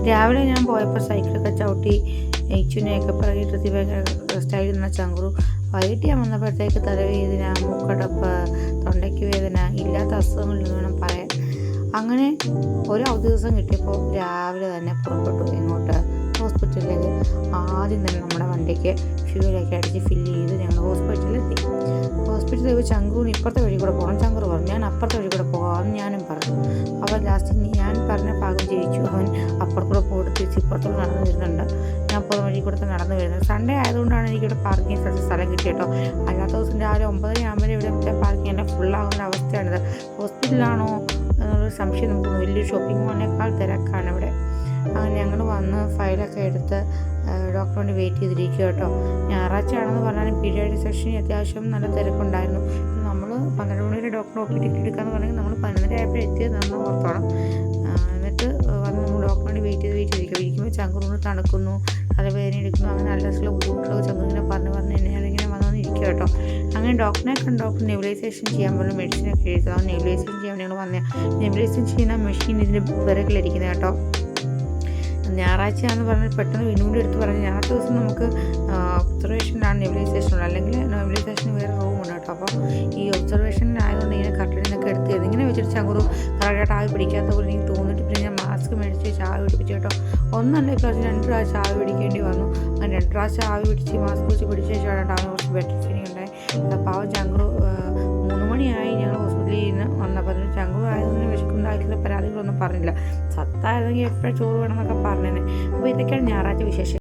രാവിലെ ഞാൻ പോയപ്പോൾ സൈക്കിളൊക്കെ ചവിട്ടി ഇച്ചുനെയൊക്കെ പറയിട്ട് ഭയങ്കര സ്റ്റൈലിൽ നിന്ന ചങ്കുറു. വൈകിട്ട് ഞാൻ വന്നപ്പോഴത്തേക്ക് തലവേദന, മൂക്കടപ്പ്, തൊണ്ടയ്ക്ക് വേദന, ഇല്ലാത്ത അസുഖങ്ങളില്ലെന്ന് വേണം പറയാൻ. അങ്ങനെ ഒരു അവധി ദിവസം കിട്ടിയപ്പോൾ രാവിലെ തന്നെ പുറപ്പെട്ടു. എങ്ങോട്ട്? ഹോസ്പിറ്റലിലേക്ക്. ആദ്യം തന്നെ നമ്മുടെ വണ്ടിക്ക് ഫ്യൂലൊക്കെ അടിച്ച് ഫില്ല് ചെയ്ത് ഞങ്ങൾ ഹോസ്പിറ്റലിലെത്തി. ഹോസ്പിറ്റലിൽ പോയി ചങ്കുവിന് ഇപ്പുറത്തെ വഴി കൂടെ പോകണം. ചങ്കുറ് പറഞ്ഞു ഞാൻ അപ്പുറത്തെ വഴി കൂടെ പോകാമെന്ന് ഞാനും പറഞ്ഞു. അവൻ ലാസ്റ്റ് ഞാൻ പറഞ്ഞ ഭാഗം ജയിച്ചു. അവൻ അപ്പുറത്തൂടെ പോയിട്ട് തിരിച്ച് ഇപ്പുറത്തൂടെ നടന്നു വരുന്നുണ്ട്. ഞാൻ പോകുന്ന വഴി കൂടെ നടന്നു വരുന്നത്. സൺഡേ ആയതുകൊണ്ടാണ് എനിക്കിവിടെ പാർക്കിംഗ് സ്ഥലം കിട്ടിയിട്ടോ. അല്ലാത്ത ദിവസം രാവിലെ 9 ആകുമ്പോൾ ഇവിടെ പാർക്കിംഗ് എല്ലാം ഫുള്ളാകുന്ന അവസ്ഥയാണിത്. ഹോസ്പിറ്റലാണോ എന്നുള്ളൊരു സംശയം നമുക്ക്. വലിയൊരു ഷോപ്പിംഗ് മാളിനേക്കാൾ തിരക്കാണ് ഇവിടെ. അങ്ങനെ ഞങ്ങൾ വന്ന് ഫയലൊക്കെ എടുത്ത് ഡോക്ടറിന് വേണ്ടി വെയിറ്റ് ചെയ്തിരിക്കുക കേട്ടോ. ഞായറാഴ്ച ആണെന്ന് പറഞ്ഞാലും പീരിയോഡിക് സെക്ഷനിൽ അത്യാവശ്യം നല്ല തിരക്കുണ്ടായിരുന്നു. നമ്മൾ 12 മണിയുടെ ഡോക്ടറെ ഒപ്പി ടിക്കറ്റ് എടുക്കാമെന്ന് പറഞ്ഞാൽ നമ്മൾ 11:30 ആയപ്പോൾ എത്തിയത് നമ്മൾ ഓർത്തോണം. എന്നിട്ട് വന്ന് നമ്മൾ ഡോക്ടറിന് വേണ്ടി വെയിറ്റ് ചെയ്തിരിക്കുക. ഇരിക്കുമ്പോൾ ചങ്കുറിന് തണുക്കുന്നു, തലവേദന എടുക്കുന്നു, അങ്ങനെ അല്ലസുള്ള ബുദ്ധിമുട്ടുകൾ ചങ്കുറിനെ പറഞ്ഞ് ഞാനിങ്ങനെ വന്നു ഇരിക്കുക കേട്ടോ. അങ്ങനെ ഡോക്ടറിനെ കണ്ട് ഡോക്ടർ നെബുലൈസേഷൻ ചെയ്യാൻ പറഞ്ഞ മെഡിസിനൊക്കെ എഴുതുക. നെബുലൈസേഷൻ ചെയ്യാൻ ഞങ്ങൾ വന്നത്. നെബുലൈസേഷൻ ചെയ്യുന്ന മെഷീൻ ഇതിൻ്റെ പിറകിലിരിക്കുന്നത് കേട്ടോ. ഞായറാഴ്ചയാണെന്ന് പറഞ്ഞാൽ പെട്ടെന്ന് വീണ്ടും എടുത്ത് പറഞ്ഞു. ഞായറാഴ്ച ദിവസം നമുക്ക് ഒബ്സർവേഷനിലാണ് നെബുലൈസേഷനുള്ളത്, അല്ലെങ്കിൽ നെബുലൈസേഷന് വേറെ റൂമുണ്ട് കേട്ടോ. അപ്പോൾ ഈ ഒബ്സർവേഷനിലായതുകൊണ്ട് ഇങ്ങനെ കട്ടിലിനൊക്കെ എടുത്ത് ഇങ്ങനെ വെച്ചിട്ട് ചങ്കുറു കറക്റ്റായിട്ട് ആവി പിടിക്കാത്ത പോലെ എനിക്ക് തോന്നിട്ട് പിന്നെ ഞാൻ മാസ്ക് മേടിച്ച് വെച്ച് ആവി പിടിപ്പിച്ചു കേട്ടോ. ഒന്നല്ല ഇപ്രാവശ്യം 2 പ്രാവശ്യം ആവി പിടിക്കേണ്ടി വന്നു. അങ്ങനെ 2 പ്രാവശ്യം ആവി പിടിച്ച് മാസ്ക് വെച്ച് പിടിച്ച ശേഷമാണ് അവന് കുറച്ച് ബെറ്റർ ഫീലിംഗ് ഉണ്ടായി. പാവം ചങ്കുറു 3 മണിയായി ഞങ്ങൾ ഹോസ്പിറ്റലിൽ നിന്ന് വന്നപ്പോൾ. ചങ്കുറു ആയതുകൊണ്ട് വിശക്കുണ്ടായിട്ടുള്ള പരാതികളൊന്നും പറഞ്ഞില്ല. സത്തായിരുന്നെങ്കിൽ എപ്പോഴും ചോറ് വേണമെന്നൊക്കെ പറഞ്ഞേനെ. അപ്പോൾ ഇതൊക്കെയാണ് ഞായറാഴ്ച വിശേഷം.